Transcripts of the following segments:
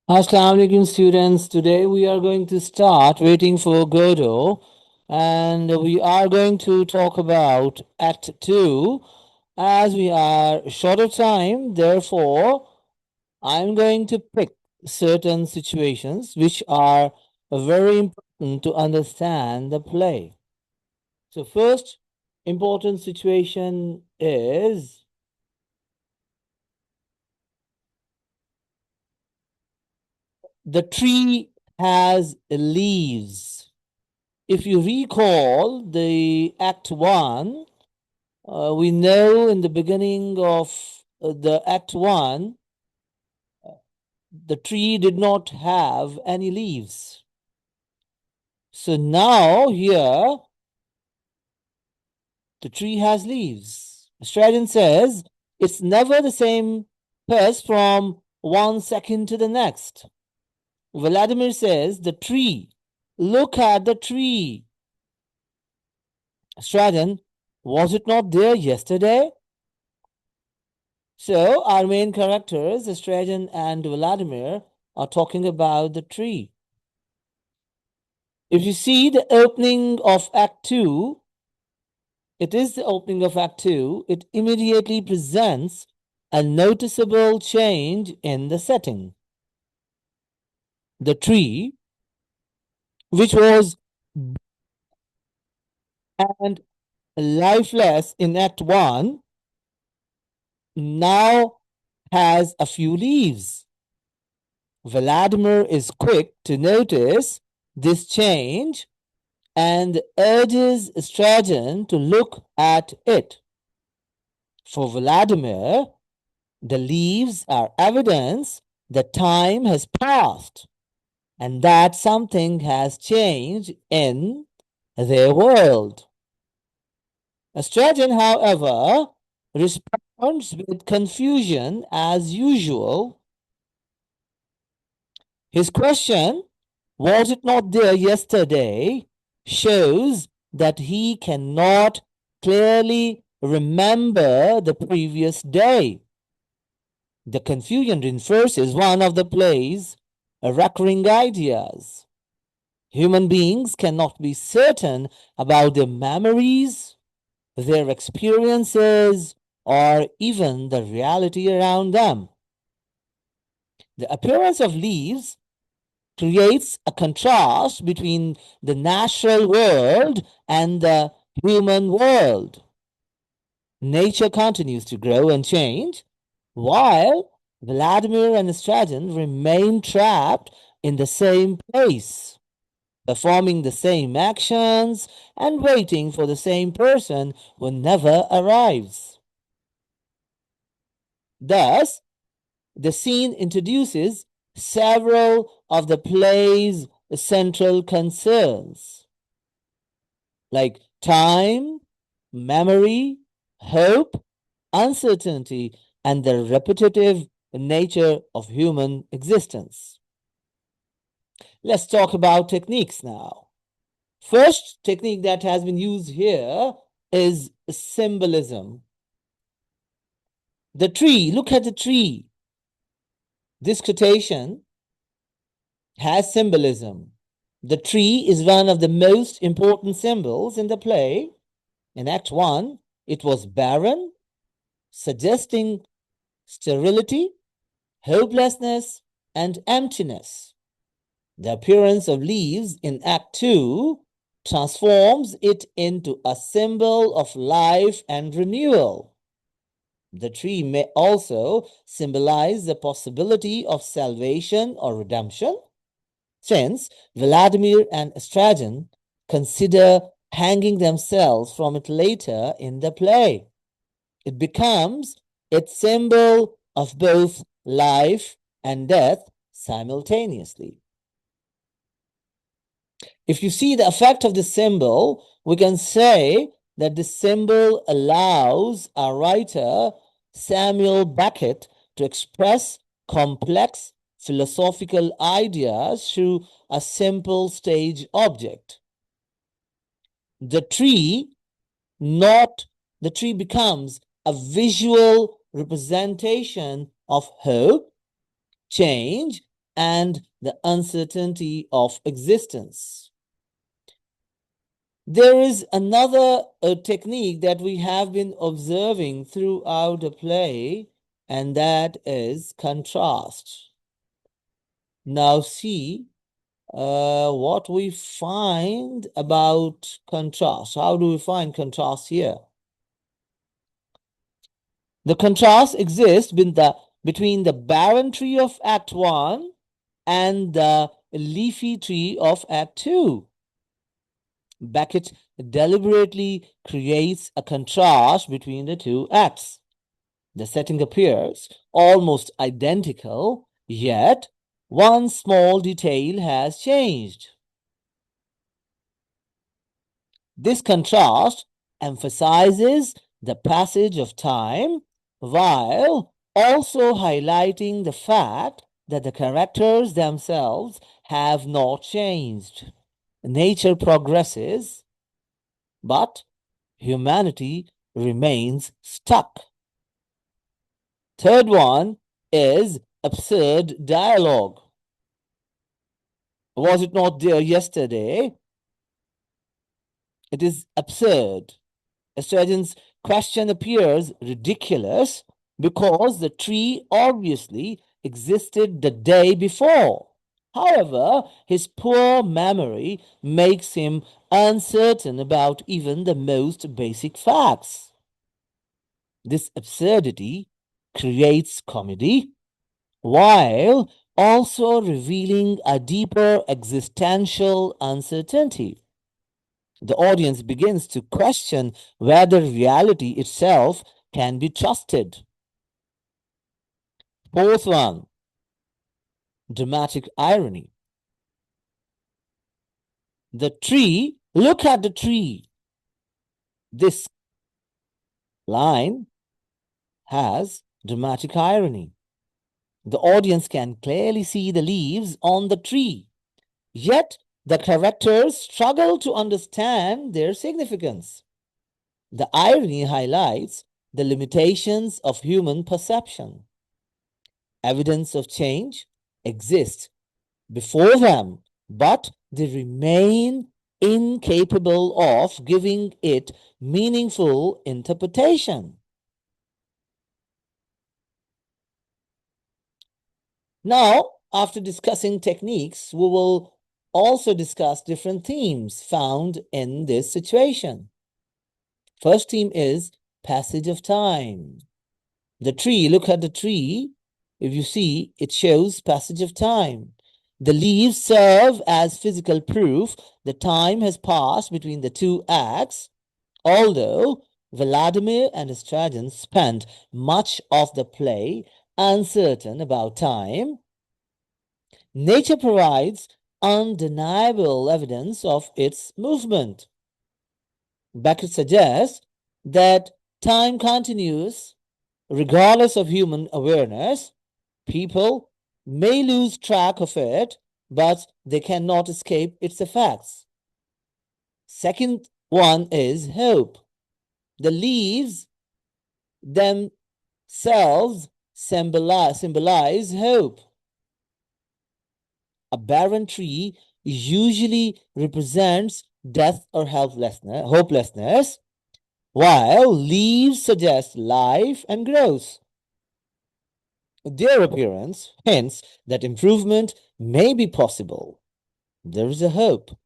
Assalamu alaikum students. Today we are going to start waiting for Godot and we are going to talk about Act 2 as we are short of time. Therefore, I'm going to pick certain situations which are very important to understand the play. So first important situation is the tree has leaves. If you recall the Act 1, we know in the beginning of the Act 1, the tree did not have any leaves. So now here, the tree has leaves. Straton says it's never the same pace from 1 second to the next. Vladimir says the tree. Look at the tree. Straton, was it not there yesterday? So our main characters, Straton and Vladimir, are talking about the tree. If you see the opening of Act 2, it is the opening of Act 2, it immediately presents a noticeable change in the setting. The tree, which was and lifeless in Act 1, now has a few leaves. Vladimir is quick to notice this change and urges Straton to look at it. For Vladimir, the leaves are evidence that time has passed and that something has changed in their world. Straton, however, responds with confusion as usual. His question, was it not there yesterday, shows that he cannot clearly remember the previous day. The confusion reinforces one of the play's recurring ideas. Human beings cannot be certain about their memories, their experiences, or even the reality around them. The appearance of leaves creates a contrast between the natural world and the human world. Nature continues to grow and change, while Vladimir and Straton remain trapped in the same place, performing the same actions and waiting for the same person who never arrives. Thus, the scene introduces several of the play's central concerns, like time, memory, hope, uncertainty, and the repetitive nature of human existence. Let's talk about techniques now. First technique that has been used here is symbolism. The tree, look at the tree. This quotation has symbolism. The tree is one of the most important symbols in the play. In Act 1, it was barren, suggesting sterility, hopelessness, and emptiness. The appearance of leaves in Act 2 transforms it into a symbol of life and renewal. The tree may also symbolize the possibility of salvation or redemption, since Vladimir and Straton consider hanging themselves from it later in the play. It becomes its symbol of both life and death simultaneously. If you see the effect of the symbol, we can say that the symbol allows our writer, Samuel Beckett, to express complex philosophical ideas through a simple stage object. The tree, not the tree becomes a visual representation of hope, change, and the uncertainty of existence. There is another technique that we have been observing throughout the play, and that is contrast. Now see what we find about contrast. How do we find contrast here? The contrast exists between the barren tree of Act 1 and the leafy tree of Act 2. Beckett deliberately creates a contrast between the two acts. The setting appears almost identical, yet one small detail has changed. This contrast emphasizes the passage of time while also highlighting the fact that the characters themselves have not changed. Nature progresses, but humanity remains stuck. Third one is absurd dialogue. Was it not there yesterday? It is absurd. Sturgeon's question appears ridiculous because the tree obviously existed the day before. However, his poor memory makes him uncertain about even the most basic facts. This absurdity creates comedy while also revealing a deeper existential uncertainty. The audience begins to question whether reality itself can be trusted. Fourth one, dramatic irony. The tree, look at the tree. This line has dramatic irony. The audience can clearly see the leaves on the tree, yet the characters struggle to understand their significance. The irony highlights the limitations of human perception. Evidence of change exists before them, but they remain incapable of giving it meaningful interpretation. Now, after discussing techniques, we will also discuss different themes found in this situation. First theme is passage of time. The tree, look at the tree. If you see, it shows passage of time. The leaves serve as physical proof that time has passed between the two acts, although Vladimir and Estragon spent much of the play uncertain about time. Nature provides undeniable evidence of its movement. Beckett suggests that time continues regardless of human awareness. People may lose track of it, but they cannot escape its effects. Second one is hope. The leaves themselves symbolize hope. A barren tree usually represents death or hopelessness, while leaves suggest life and growth. Their appearance hints that improvement may be possible. There is a hope.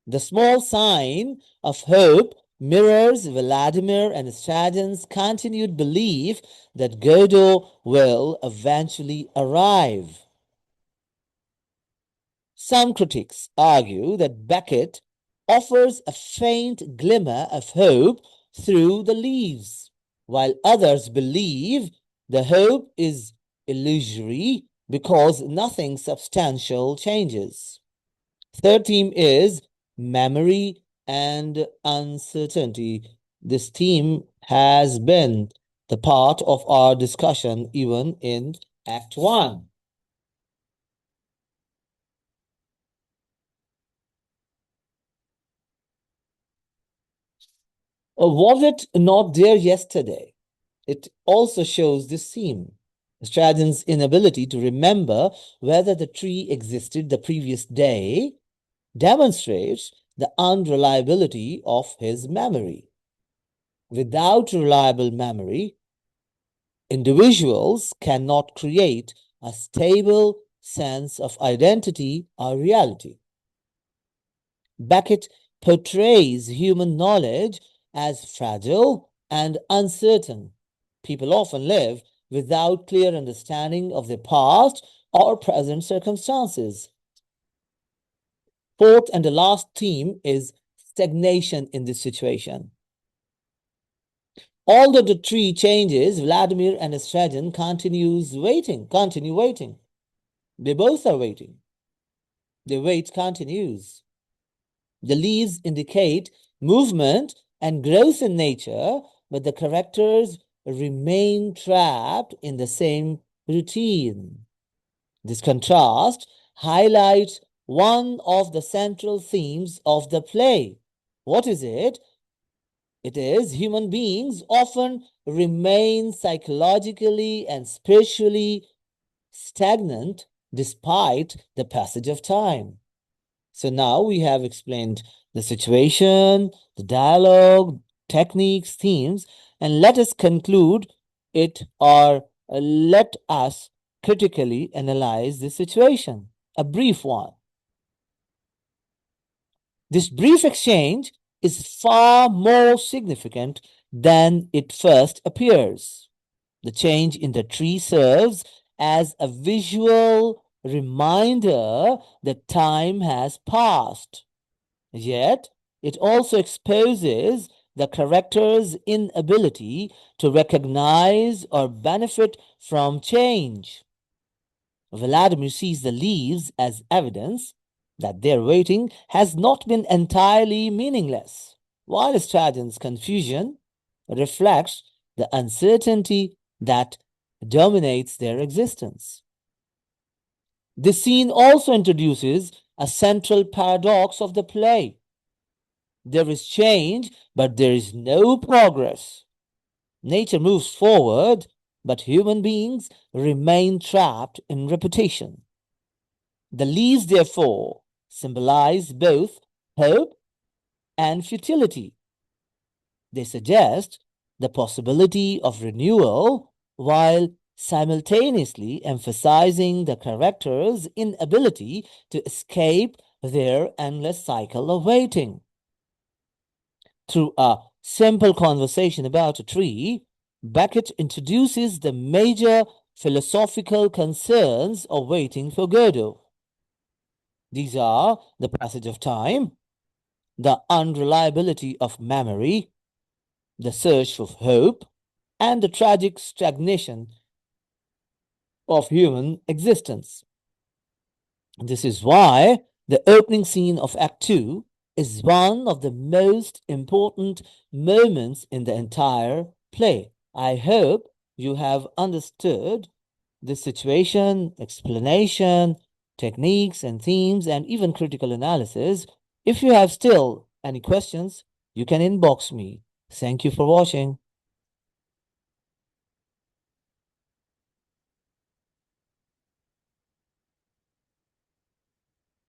The small sign of hope mirrors Vladimir and Estragon's continued belief that Godot will eventually arrive. Some critics argue that Beckett offers a faint glimmer of hope through the leaves, while others believe the hope is illusory because nothing substantial changes. Third theme is memory and uncertainty. This theme has been the part of our discussion even in Act 1. Was it not there yesterday? It also shows this theme. Straden's inability to remember whether the tree existed the previous day demonstrates the unreliability of his memory. Without reliable memory, individuals cannot create a stable sense of identity or reality. Beckett portrays human knowledge as fragile and uncertain. People often live without clear understanding of their past or present circumstances. Fourth and the last theme is stagnation in this situation. Although the tree changes, Vladimir and Straden continue waiting. They both are waiting. The wait continues. The leaves indicate movement and growth in nature, but the characters remain trapped in the same routine. This contrast highlights one of the central themes of the play. What is it? It is human beings often remain psychologically and spiritually stagnant despite the passage of time. So now we have explained the situation, the dialogue, techniques, themes, and let us conclude it, or let us critically analyze the situation. A brief one. This brief exchange is far more significant than it first appears. The change in the tree serves as a visual reminder that time has passed. Yet, it also exposes the character's inability to recognize or benefit from change. Vladimir sees the leaves as evidence that their waiting has not been entirely meaningless, while Straden's confusion reflects the uncertainty that dominates their existence. This scene also introduces a central paradox of the play. There is change, but there is no progress. Nature moves forward, but human beings remain trapped in repetition. The leaves, therefore, symbolize both hope and futility. They suggest the possibility of renewal while simultaneously emphasizing the character's inability to escape their endless cycle of waiting. Through a simple conversation about a tree, Beckett introduces the major philosophical concerns of waiting for Godot. These are the passage of time, the unreliability of memory, the search for hope, and the tragic stagnation of human existence. This is why the opening scene of Act 2 is one of the most important moments in the entire play. I hope you have understood the situation, explanation, techniques and themes, and even critical analysis. If you have still any questions, you can inbox me. Thank you for watching.